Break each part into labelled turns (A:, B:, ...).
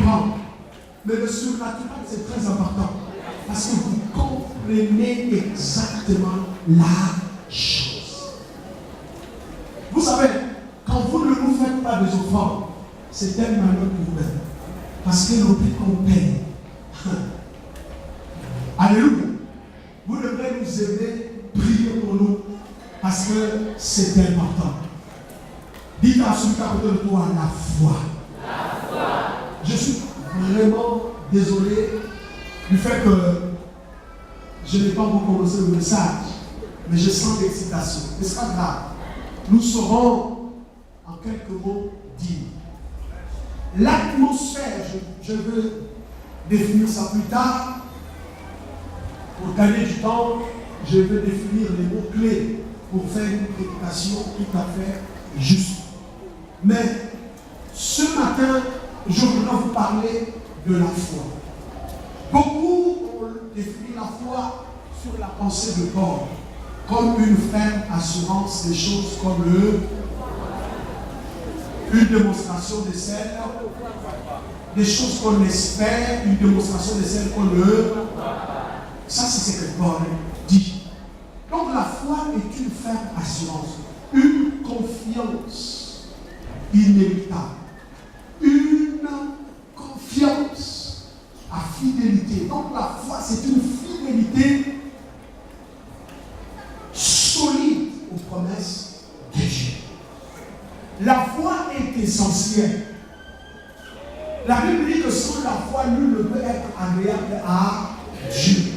A: grand. Mais le surnaturel, c'est très important. Parce que vous comprenez exactement la chose. Vous savez, quand vous ne nous faites pas des offrandes, c'est un malheur pour vous-même. Parce que le prix qu'on paye. Alléluia. Vous devrez nous aider, prier pour nous. Parce que c'est important. Dites à celui qui est à côté de toi, la foi. La foi. Je suis vraiment désolé du fait que je n'ai pas encore commencé le message, mais je sens l'excitation. Mais ce n'est pas grave. Nous saurons en quelques mots dire. L'atmosphère, je veux définir ça plus tard. Pour gagner du temps, je vais définir les mots-clés pour faire une prédication tout à fait juste. Mais ce matin, je voudrais vous parler de la foi. Beaucoup ont défini la foi sur la pensée de Paul, comme une ferme assurance des choses comme une démonstration de celles, des choses qu'on espère, une démonstration de celles qu'on ça c'est ce que Paul dit. Donc la foi est une ferme assurance, une confiance inéluctable, une confiance à fidélité. Donc la foi c'est une fidélité solide aux promesses de Dieu. La foi est essentielle. La Bible dit que sans la foi, nul ne peut être agréable à Dieu.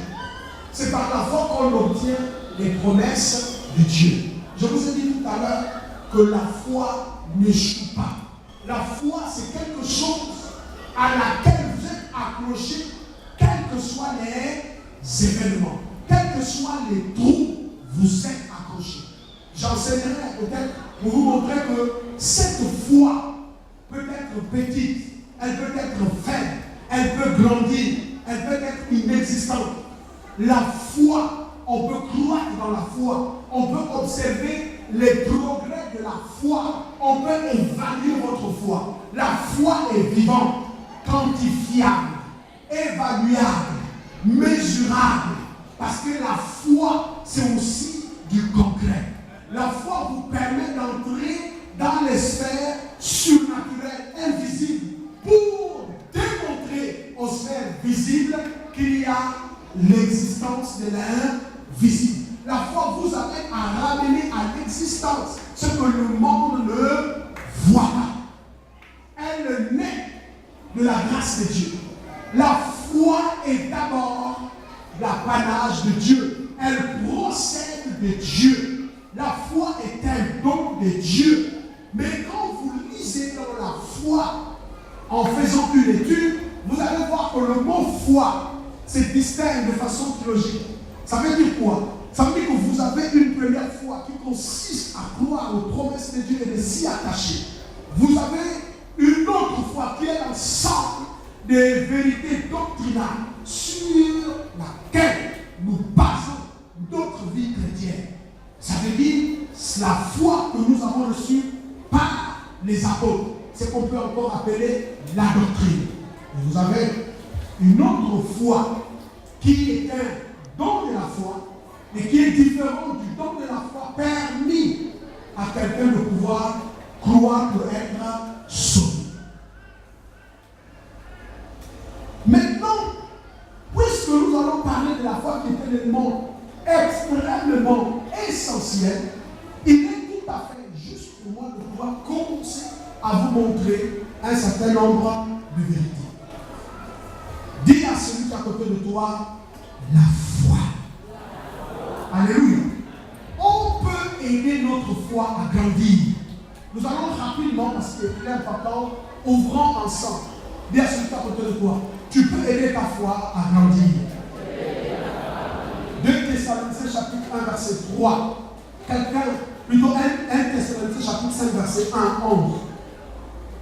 A: C'est par la foi qu'on obtient les promesses de Dieu. Je vous ai dit tout à l'heure que la foi n'échoue pas. La foi, c'est quelque chose à laquelle vous êtes accroché, quels que soient les événements, quels que soient les trous, vous êtes accroché. J'enseignerai peut-être pour vous montrer que cette foi peut être petite, elle peut être faible, elle peut grandir, elle peut être inexistante. La foi, on peut croire dans la foi, on peut observer les progrès de la foi, on peut évaluer votre foi. La foi est vivante, quantifiable, évaluable, mesurable, parce que la foi, c'est aussi du concret. La foi vous permet d'entrer dans les sphères surnaturelles, invisibles, pour démontrer aux sphères visibles qu'il y a l'existence de l'invisible. La foi vous amène à ramener à l'existence ce que le monde ne voit pas. Elle naît de la grâce de Dieu. La foi est d'abord l'apanage de Dieu. Elle procède de Dieu. La foi est un don de Dieu. Mais quand vous lisez dans la foi, en faisant une étude, vous allez voir que le mot foi se distingue de façon théologique. Ça veut dire quoi? Ça veut dire que vous avez une première foi qui consiste à croire aux promesses de Dieu et de s'y attacher. Vous avez une autre foi qui est l'ensemble des vérités doctrinales sur laquelle nous basons notre vie chrétienne. Ça veut dire la foi que nous avons reçue par les apôtres. C'est qu'on peut encore appeler la doctrine. Et vous avez une autre foi qui est un don de la foi et qui est différent du don de la foi permis à quelqu'un de pouvoir croire pour être sauvé. Maintenant, puisque nous allons parler de la foi qui est un élément extrêmement essentiel, il est tout à fait juste pour moi de pouvoir commencer à vous montrer un certain nombre de vérités. Dis à celui qui est à côté de toi, la foi. Alléluia. On peut aider notre foi à grandir. Nous allons rapidement, parce qu'il est très important, ouvrons ensemble. Dis à celui qui est à côté de toi, tu peux aider ta foi à grandir. 2 Thessaloniciens chapitre 1 verset 3. Quelqu'un, plutôt 1 Thessaloniciens chapitre 5 verset 1, 11.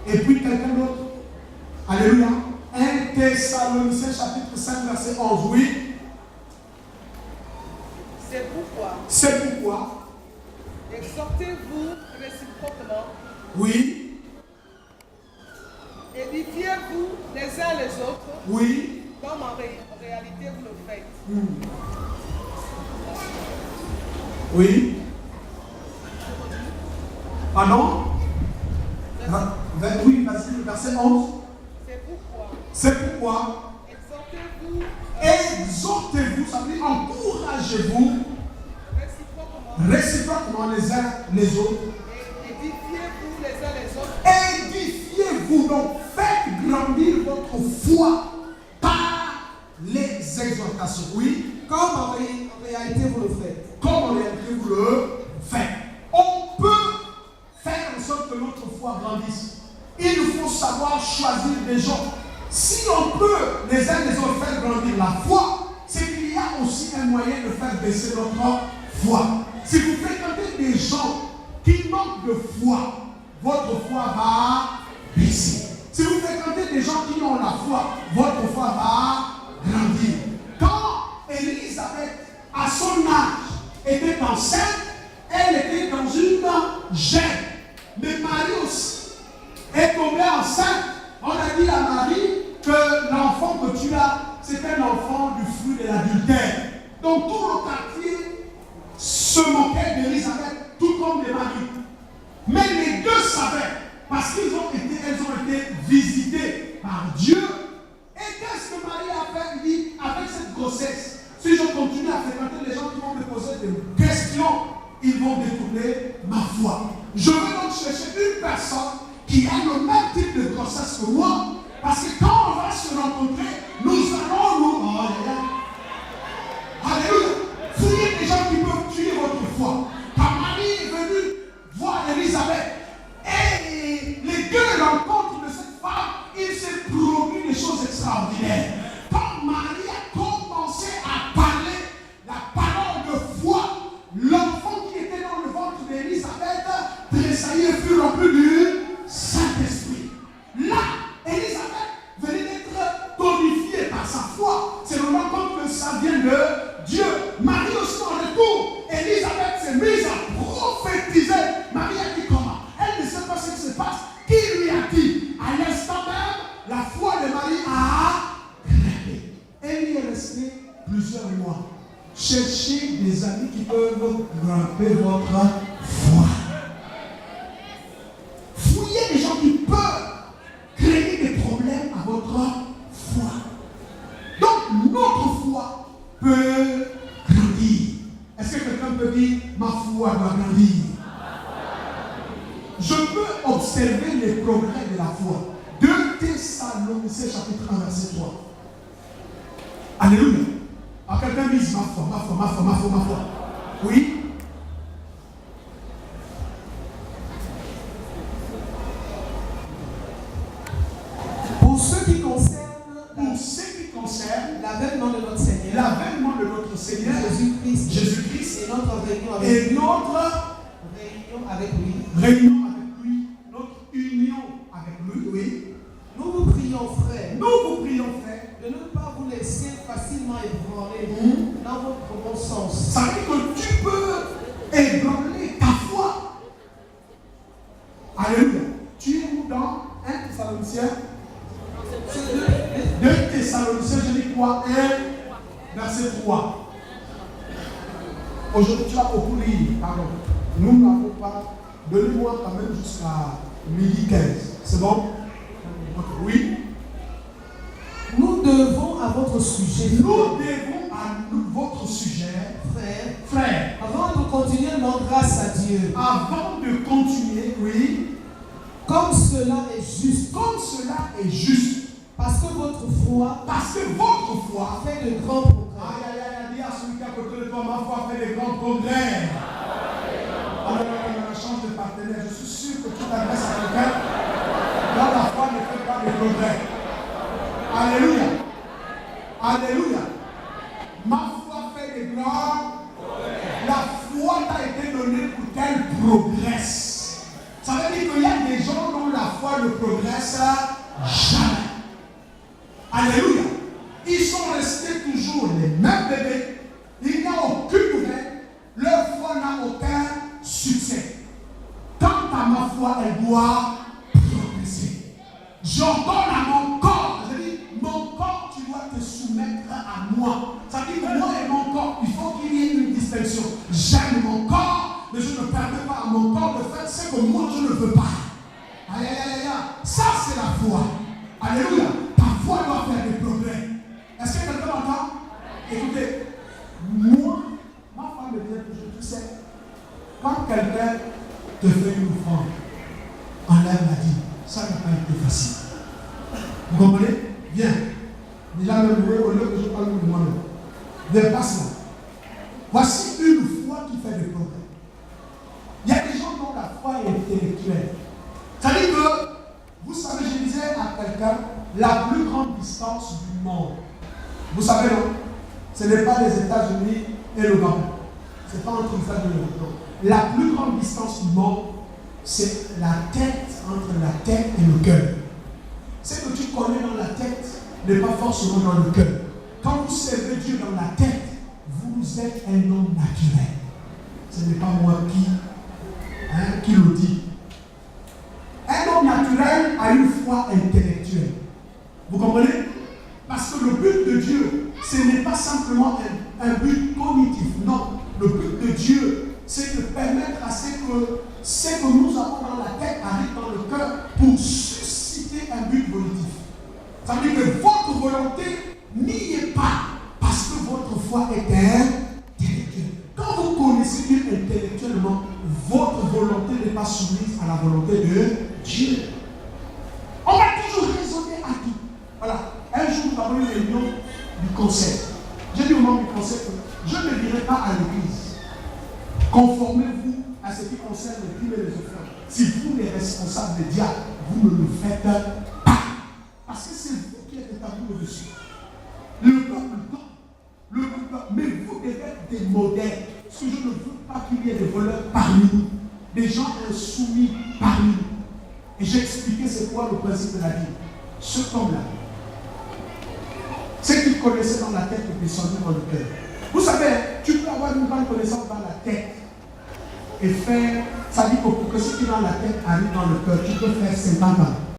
A: Et puis quelqu'un d'autre. Alléluia. 1 Thessaloniciens chapitre 5 verset 11. Oui. C'est pourquoi.
B: Exhortez-vous réciproquement.
A: Oui.
B: Et Édifiez-vous les uns les autres.
A: Oui.
B: Comme en réalité vous le faites.
A: Oui. Pardon? Oui, vas-y, verset 11. C'est pourquoi. Exhortez-vous, ça veut dire encouragez-vous réciproquement les uns les autres.
B: Édifiez-vous les uns les autres.
A: Édifiez-vous, donc faites grandir votre foi par les exhortations. Oui.
C: Comme en réalité vous le faites.
A: Comme en réalité vous le faites. On peut faire en sorte que notre foi grandisse. Il faut savoir choisir des gens. Si on peut les uns les autres faire grandir la foi, c'est qu'il y a aussi un moyen de faire baisser notre foi. Si vous fréquentez des gens qui manquent de foi, votre foi va baisser. Si vous fréquentez des gens qui ont la foi, votre foi va grandir. Quand Élisabeth, à son âge, était enceinte, elle était dans une gêne. Mais Marie aussi est tombée enceinte. On a dit à Marie que l'enfant que tu as, c'est un enfant du fruit de l'adultère. Donc tout le quartier se moquait d'Élisabeth, tout comme de Marie. Mais les deux savaient, parce qu'elles ont été visitées par Dieu. Et qu'est-ce que Marie a fait? Il dit, avec cette grossesse, si je continue à fréquenter les gens qui vont me poser des questions, ils vont détourner ma foi. Je veux donc chercher une personne qui a le même type de grossesse que moi, parce que quand on va se rencontrer, nous allons nous... Alléluia. Fouillez des gens qui peuvent tuer votre foi. Quand Marie est venue voir Élisabeth, et les deux rencontres de cette femme, il s'est produit des choses extraordinaires. Quand Marie a commencé à parler la parole de foi, l'enfant qui était dans le ventre d'Élisabeth tressaillit et fut rempli du Saint-Esprit. Là, Élisabeth venait d'être tonifiée par sa foi. C'est le moment compte que ça vient de Dieu. Marie aussi en retour, Élisabeth s'est mise à prophétiser. Marie a dit comment? Elle ne sait pas ce qui se passe. Qui lui a dit? À l'instant même, la foi de Marie a grimpé. Elle y est restée plusieurs mois. Cherchez des amis qui peuvent grimper votre foi. Fouillez des gens qui peuvent créer des problèmes à votre foi. Donc, notre foi peut grandir. Est-ce que quelqu'un peut dire, ma foi doit grandir? Je peux observer les progrès de la foi. 2 Thessaloniciens chapitre 1 verset 3. Alléluia. À quelqu'un dise ma foi, ma foi, ma foi, ma foi, ma foi. Oui.
C: Pour ce qui concerne l'avènement de notre Seigneur,
A: Jésus-Christ
C: et notre réunion avec lui,
A: notre union avec lui, oui.
C: Nous vous prions, frères,
A: de
C: ne pas vous laisser facilement ébranler dans votre bon sens.
A: Ça veut dire que tu peux ébranler ta foi. Alléluia. Tu es où dans 1 Thessaloniciens? 2 Thessaloniciens, je dis quoi? 1 verset 3. Aujourd'hui, tu vas beaucoup lire. Pardon. Nous n'avons pas. Donnez-moi quand même jusqu'à midi 15. C'est bon? Oui.
C: Nous devons à votre sujet,
A: frère,
C: avant de continuer notre grâce à Dieu,
A: oui,
C: comme cela est juste, parce que votre foi fait de grands progrès.
A: Dis à celui qui est à côté de toi, ma foi fait de grands progrès. Alors, change de partenaire. Je suis sûr que tu t'adresses à quelqu'un dont la foi ne fait pas de progrès. Alléluia. Alléluia. Ma foi fait des grands. La foi t'a été donnée pour qu'elle progresse. Ça veut dire qu'il y a des gens dont la foi ne progresse jamais. Alléluia. Ils sont restés toujours les mêmes bébés. Il n'y a aucune nouvelle. Leur foi n'a aucun succès. Quant à ma foi, elle doit progresser. J'entends dois te soumettre à moi. Ça dit que moi et mon corps, il faut qu'il y ait une distinction. J'aime mon corps, mais je ne permets pas à mon corps de faire ce que moi je ne veux pas. Aïe, aïe, aïe, aïe. Ça, c'est la foi. Alléluia. Ta foi doit faire des progrès. Est-ce que quelqu'un m'entend? Écoutez, moi, ma femme me disait toujours, tu sais, quand quelqu'un te fait une offrande, enlève la dîme. Ça n'a pas été facile. Vous comprenez? Viens. Déjà, le louer au lieu que je parle de moi-même. Viens, passe-moi. Voici une foi qui fait des progrès. Il y a des gens dont la foi est intellectuelle. C'est-à-dire que, vous savez, je disais à quelqu'un, la plus grande distance du monde. Vous savez, non? Ce n'est pas les États-Unis et le Gabon. Ce n'est pas entre les États-Unis et le Gabon. La plus grande distance du monde, c'est la tête, entre la tête et le cœur. Ce que tu connais dans la tête n'est pas forcément dans le cœur. Quand vous servez Dieu dans la tête, vous êtes un homme naturel. Ce n'est pas moi qui le dis. Un homme naturel a une foi intellectuelle. Vous comprenez? Parce que le but de Dieu, ce n'est pas simplement un but cognitif. Non, le but de Dieu, c'est de permettre à ce que nous avons dans la tête arrive dans le cœur pour susciter un but volitif. Ça veut dire que votre volonté n'y est pas parce que votre foi est intellectuelle. Quand vous connaissez Dieu intellectuellement, votre volonté n'est pas soumise à la volonté de Dieu. On va toujours raisonner à tout. Voilà. Un jour, nous avons une réunion du conseil. J'ai dit au membre du conseil que je ne dirai pas à l'église, conformez-vous à ce qui concerne les primes et les offrandes. Si vous, les responsables des diables, vous ne le faites pas. Parce que c'est vous qui êtes établi au-dessus. Le peuple, mais vous devez être des modèles. Parce que je ne veux pas qu'il y ait des voleurs parmi nous, des gens insoumis parmi nous. Et j'ai expliqué c'est quoi le principe de la vie. Ce homme-là, ce qu'il connaissait dans la tête est descendu dans le cœur. Vous savez, tu peux avoir une grande connaissance dans la tête et faire, ça dit que pour que ce qui est dans la tête arrive dans le cœur, tu peux faire 50 ans.